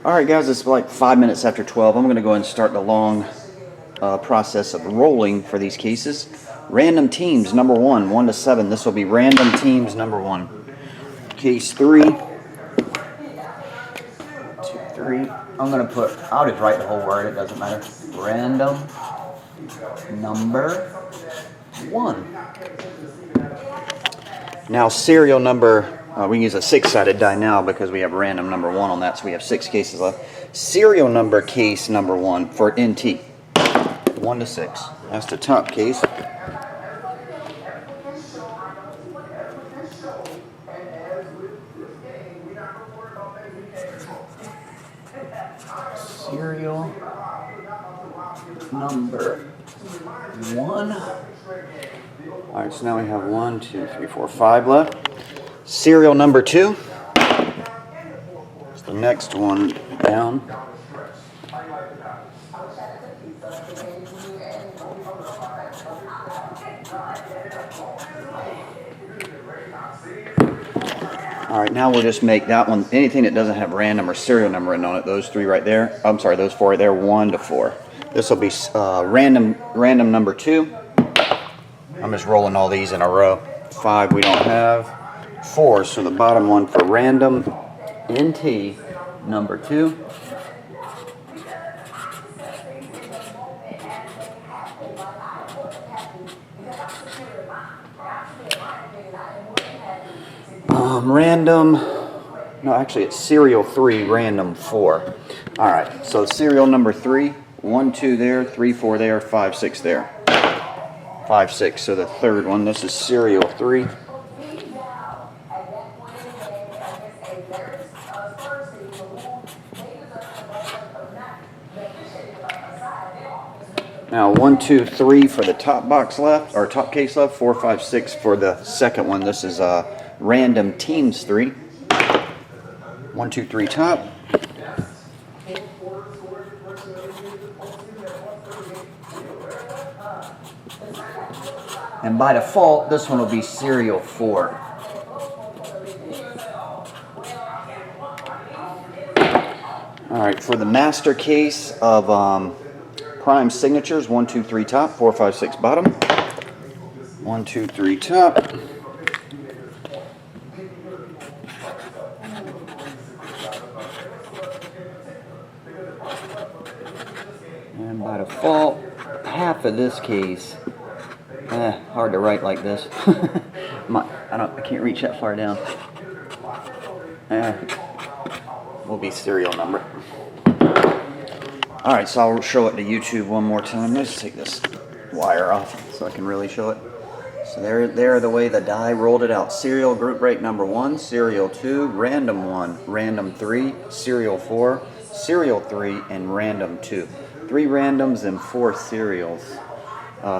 Alright guys, it's like 5 minutes after 12. I'm going to go ahead and start the long process of rolling for these cases. Random teams, number 1, 1 to 7. This will be random teams, number 1. Case 3. 2, 3. I'm going to put, I'll just write the whole word, it doesn't matter. Random number 1. Now serial number, we can use a 6-sided die now because we have random number 1 on that, so we have 6 cases left. Serial number case number 1 for NT. 1 to 6. That's the top case. Serial number 1. Alright, so now we have 1, 2, 3, 4, 5 left. Serial number 2. It's the next one down. Alright, now we'll just make that one, anything that doesn't have random or serial number written on it, those 3 right there, I'm sorry, those 4 right there, 1 to 4. This will be random number 2. I'm just rolling all these in a row. 5 we don't have. 4, so the bottom one for random NT number 2. Random, no, actually it's serial 3, random 4. Alright, so serial number 3, 1, 2 there, 3, 4 there, 5, 6 there. 5, 6, so the third one, this is serial 3. Now 1, 2, 3 for the top box left, or top case left, 4, 5, 6 for the second one. This is random teams 3. 1, 2, 3 top. And by default, this one will be serial 4. Alright, for the master case of prime signatures, 1, 2, 3 top, 4, 5, 6 bottom. 1, 2, 3 top. And by default, half of this case, hard to write like this. I can't reach that far down. Will be serial number. Alright, so I'll show it to YouTube one more time. Let's take this wire off so I can really show it. So there the way the die rolled it out. Serial group break number 1, serial 2, random 1, random 3, serial 4, serial 3, and random 2. 3 randoms and 4 serials.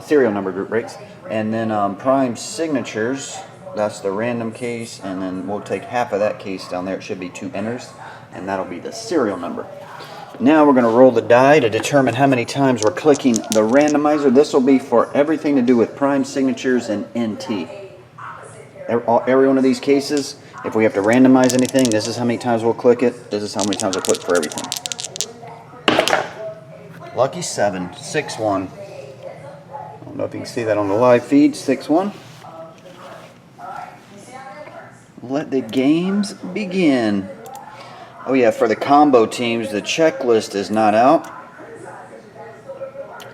Serial number group breaks. And then prime signatures, that's the random case, and then we'll take half of that case down there. It should be 2 enters, and that'll be the serial number. Now we're going to roll the die to determine how many times we're clicking the randomizer. This will be for everything to do with prime signatures and NT. Every one of these cases, if we have to randomize anything, this is how many times we'll click it. This is how many times we'll click for everything. Lucky 7, 6-1. I don't know if you can see that on the live feed, 6-1. Let the games begin. Oh yeah, for the combo teams, the checklist is not out,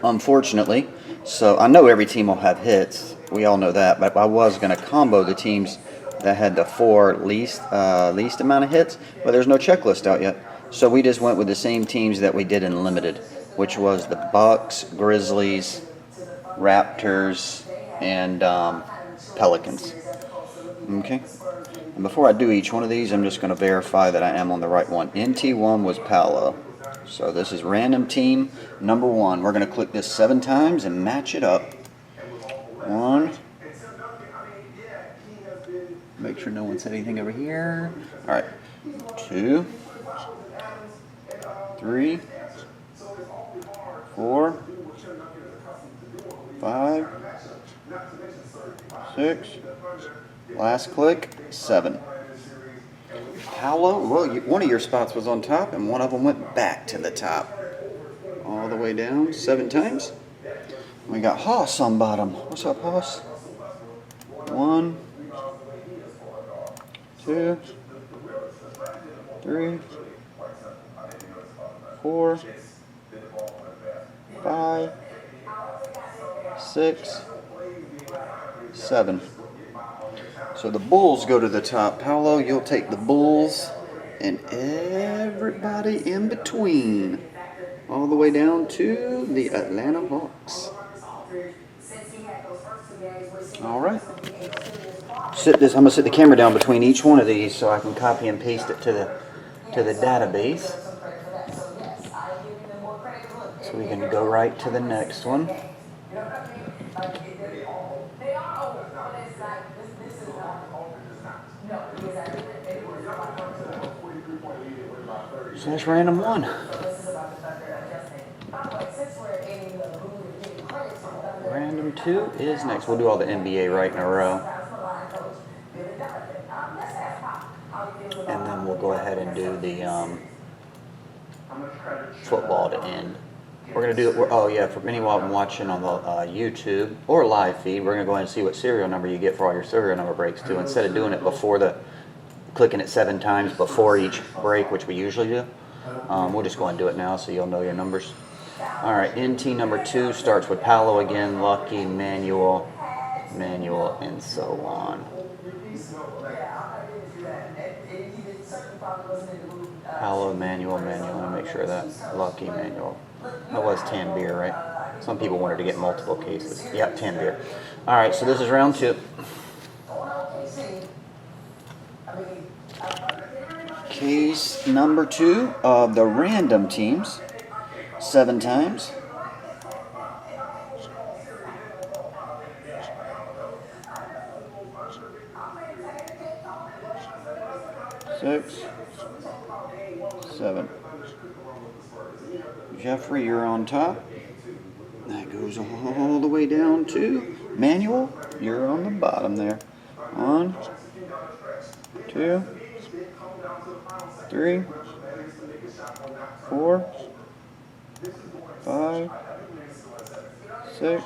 unfortunately. So I know every team will have hits. We all know that. But I was going to combo the teams that had the 4 least amount of hits. But there's no checklist out yet. So we just went with the same teams that we did in Limited, which was the Bucks, Grizzlies, Raptors, and Pelicans. Okay. And before I do each one of these, I'm just going to verify that I am on the right one. NT1 was Paolo. So this is random team number 1. We're going to click this 7 times and match it up. 1. Make sure no one said anything over here. Alright. 2. 3. 4. 5. 6. Last click, 7. Paolo, well, one of your spots was on top, and one of them went back to the top. All the way down 7 times. We got Hoss on bottom. What's up, Hoss? 1, 2, 3, 4, 5, 6, 7. So the Bulls go to the top. Paolo, you'll take the Bulls and everybody in between. All the way down to the Atlanta Hawks. All right. I'm gonna sit the camera down between each one of these so I can copy and paste it to the database. So we can go right to the next one. So that's random 1. Random 2 is next. We'll do all the NBA right in a row. And then we'll go ahead and do the football to end. We're going to do it. Oh, yeah, for anyone watching on the YouTube or live feed, we're going to go ahead and see what serial number you get for all your serial number breaks, too. Instead of doing it before clicking it 7 times before each break, which we usually do, we'll just go ahead and do it now so you'll know your numbers. All right, NT number 2 starts with Paolo again, Lucky, Manuel, and so on. Paolo, Manuel, let me make sure of that. Lucky, Manuel. That was Tanbeer, right? Some people wanted to get multiple cases. Yep, Tanbeer. All right, so this is round 2. Case number 2 of the random teams. 7 times. 6, 7. Jeffrey, you're on top. That goes all the way down to Manuel. You're on the bottom there. 1, 2, 3, 4, 5, 6,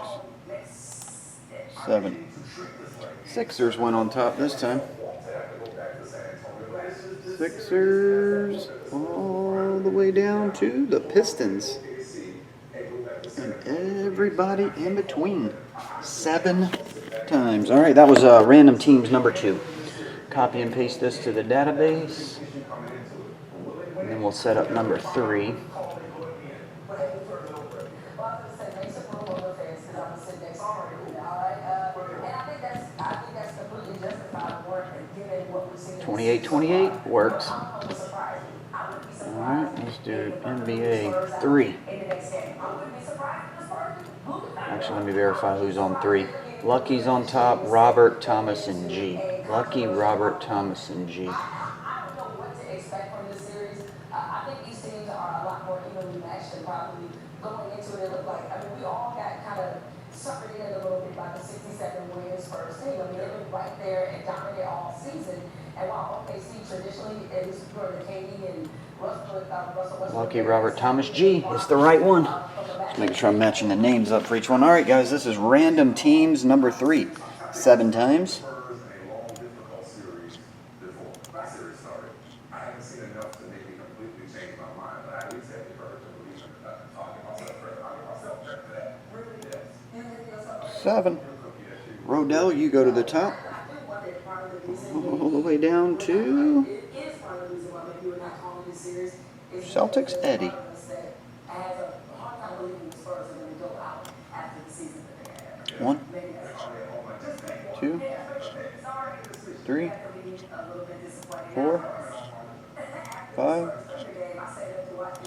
7. Sixers went on top this time. Sixers all the way down to the Pistons. And everybody in between. 7 times. All right, that was random teams number 2. Copy and paste this to the database. And then we'll set up number 3. $28.28 works. Alright, let's do NBA 3. Actually, let me verify who's on 3. Lucky's on top, Robert, Thomas, and G. Lucky, Robert, Thomas, and G. Suckered in a little bit by the 67 Williams first team. I mean, they were right there and dominated all season. And while OKC traditionally is for the KD and Russell Westbrook. Lucky Robert Thomas G. It's the right one. Just making sure I'm matching the names up for each one. All right, guys, this is random teams number 3. 7 times. Seven. Rodell, you go to the top. All the way down to Celtics, Eddie. 1, 2, 3, 4, 5,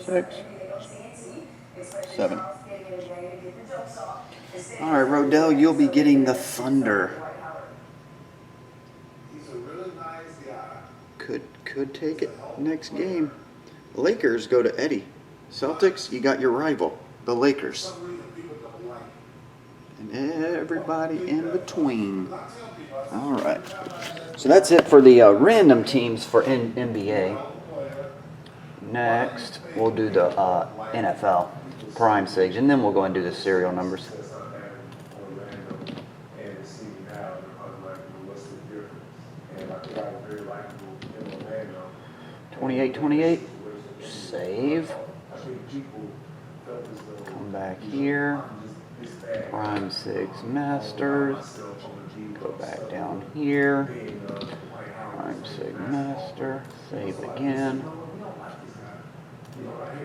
6, 7. All right, Rodell, you'll be getting the Thunder. Could take it next game. Lakers go to Eddie. Celtics, you got your rival, the Lakers. And everybody in between. All right. So that's it for the random teams for NBA. Next, we'll do the NFL Prime Sigs, and then we'll go and do the serial numbers. 28-28. Save. Come back here. Prime Sigs Masters. Go back down here. Prime Sig Master. Save again.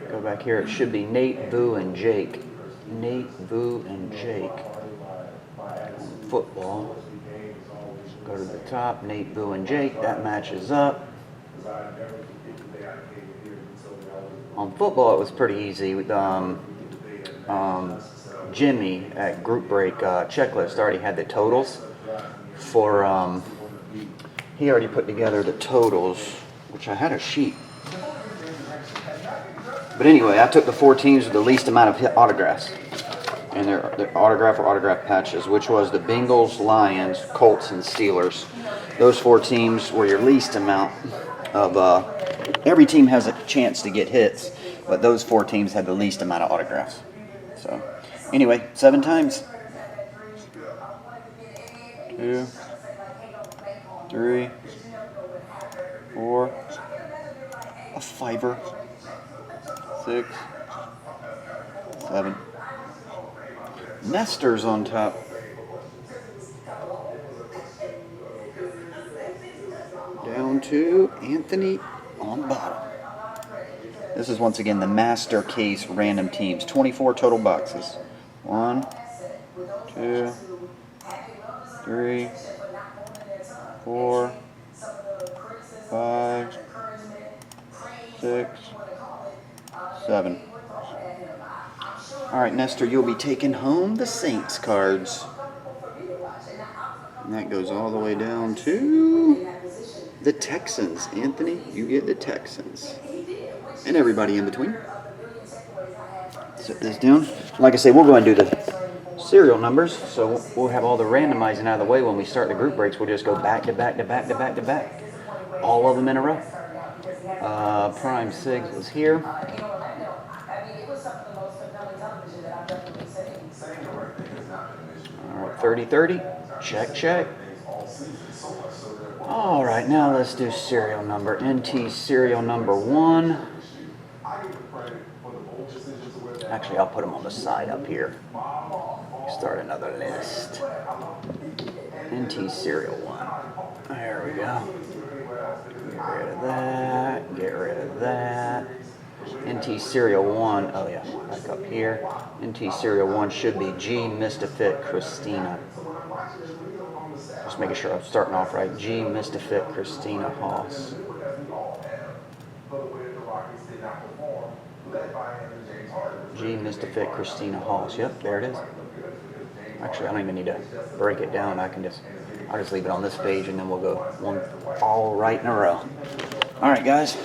Go back here. It should be Nate, Boo, and Jake. Nate, Boo, and Jake. On football. Go to the top. Nate, Boo, and Jake. That matches up. On football, it was pretty easy. Jimmy at Group Break Checklist already had the totals for. He already put together the totals, which I had a sheet. But anyway, I took the 4 teams with the least amount of hit autographs. And their autograph or autograph patches, which was the Bengals, Lions, Colts, and Steelers. Those 4 teams were your least amount of... every team has a chance to get hits, but those 4 teams had the least amount of autographs. So, anyway, 7 times. 2, 3, 4, a 5er, 6, 7. Nesters on top. Down to Anthony on bottom. This is once again the Master Case Random Teams. 24 total boxes. 1, 2, 3, 4, 5, 6, 7. Alright, Nestor, you'll be taking home the Saints cards. And that goes all the way down to the Texans. Anthony, you get the Texans. And everybody in between. Set this down. Like I say, we'll go and do the serial numbers. So we'll have all the randomizing out of the way. When we start the group breaks, we'll just go back to back to back to back to back. All of them in a row. Prime Sigs is here. Alright, 30-30. Check, check. Alright, now let's do serial number. NT serial number 1. Actually, I'll put them on the side up here. Start another list. NT serial 1. There we go. Get rid of that. Get rid of that. NT serial 1. Oh yeah, back up here. NT serial 1 should be G Mystifit Christina. Just making sure I'm starting off right. G Mystifit Christina Haas. G Mystifit Christina Haas. Yep, there it is. Actually, I don't even need to break it down. I'll just leave it on this page and then we'll go one all right in a row. Alright guys.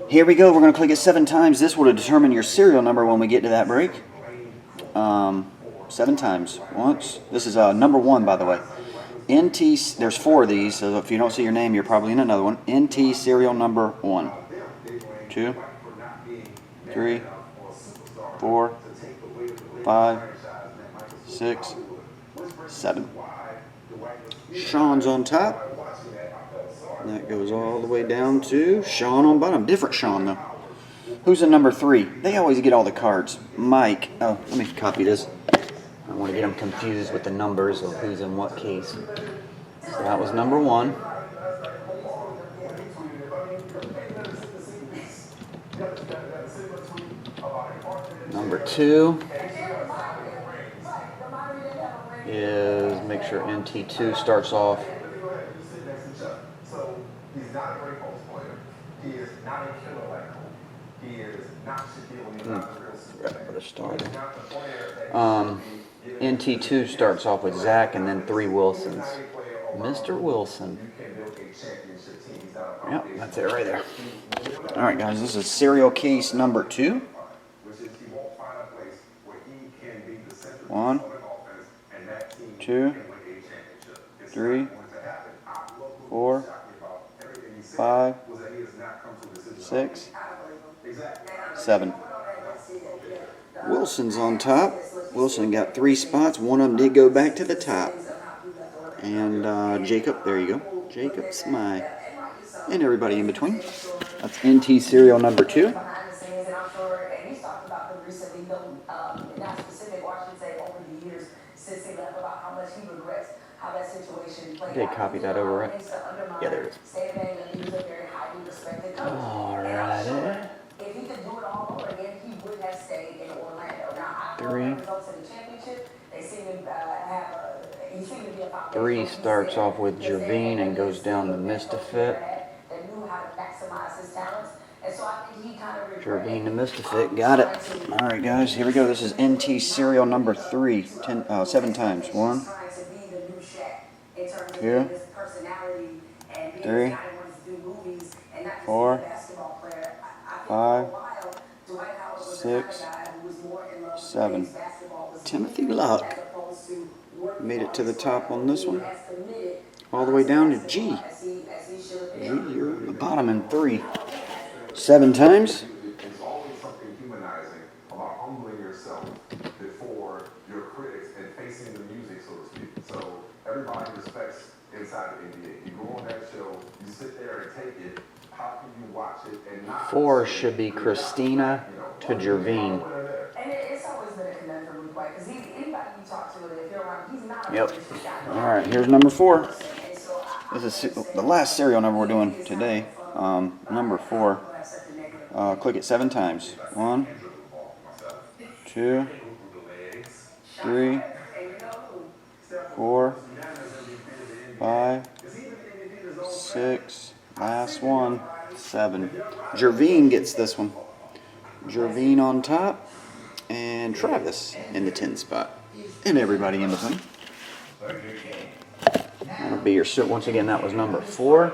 Here we go. We're going to click it 7 times. This will determine your serial number when we get to that break. 7 times. Once. This is number 1, by the way. NT, there's 4 of these, so if you don't see your name, you're probably in another one. NT serial number 1. 2, 3, 4, 5, 6, 7. Sean's on top. That goes all the way down to Sean on bottom. Different Sean, though. Who's in number 3? They always get all the cards. Mike. Oh, let me copy this. I don't want to get them confused with the numbers of who's in what case. So that was number 1. Number 2 is, make sure NT2 starts off. He's not a great post player. He is not a killer like him. He is not Shaquille O'Neal. NT2 starts off with Zach and then 3 Wilsons. Mr. Wilson. Yep, that's it right there. Alright guys, this is serial case number 2. 1, 2, 3, 4, 5, 6, 7. Wilson's on top. Wilson got 3 spots. One of them did go back to the top. And Jacob, there you go. Jacob's my, and everybody in between. That's NT serial number 2. Behind the scenes, and I'm sure, and he's talked about them recently, not specific, or I should say over the years since he left, about how much he regrets how that situation played out. Did copy that over, right? Yeah, there it is. He was a very highly respected coach. Alrighty. If he could do it all over again, he would have stayed in Orlando. Now, I don't know 3. the results of the championship. They seem to have he seemed to be a foundation. 3 starts off with Javine and goes down to Mystifit. That knew how to maximize his talents. And so I think he kind of Javine to Mystifit, got it. Alright guys, here we go. This is NT serial number 3, 7 times. 1, 2, 3, 4, 5, 6, 7. Timothy Luck made it to the top on this one. All the way down to G. G, you're at the bottom in 3. 7 times. It's always something humanizing about humbling yourself before your critics and facing the music, so to speak. So everybody respects inside the NBA. You go on that show, you sit there and take it. How can you watch it and not? 4 should be Christina to Jervine. And it's always been a conundrum with White, because anybody you talk to, if you're around, he's not a Yep. religious guy. Alright, here's number 4. This is the last serial number we're doing today. Number 4. Click it 7 times. 1, 2, 3, 4, 5, 6. Last one. 7. Jervine gets this one. Jervine on top. And Travis in the 10 spot. And everybody in between. That'll be your suit. Once again, that was number 4.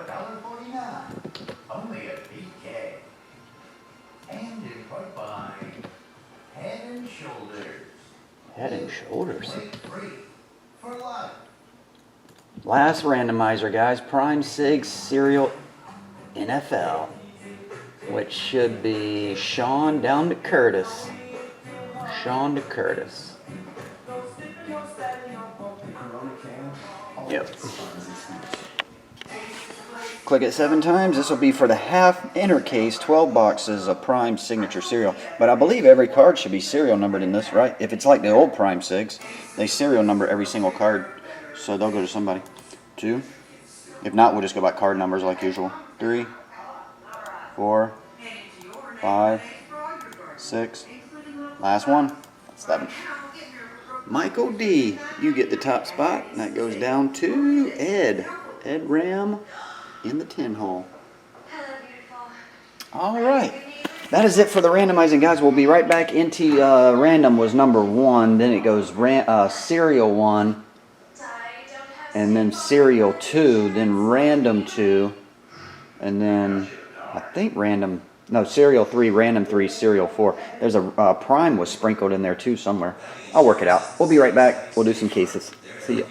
Only a PK. And in front behind. Head and shoulders. Head and shoulders. Play 3 for life. Last randomizer, guys. Prime Sigs serial NFL. Which should be Sean down to Curtis. Sean to Curtis. Yep. Click it 7 times. This will be for the half inner case, 12 boxes of Prime Signature cereal. But I believe every card should be serial numbered in this, right? If it's like the old Prime Sigs, they serial number every single card. So they'll go to somebody. 2. If not, we'll just go by card numbers like usual. 3, 4, 5, 6. Last one. 7. Michael D, you get the top spot. And that goes down to Ed. Ed Ram in the 10 hole. All right. That is it for the randomizing, guys. We'll be right back into random was number 1. Then it goes serial 1. And then serial 2. Then random 2. And then I think random... No, serial 3, random 3, serial 4. There's a prime was sprinkled in there too somewhere. I'll work it out. We'll be right back. We'll do some cases. See ya.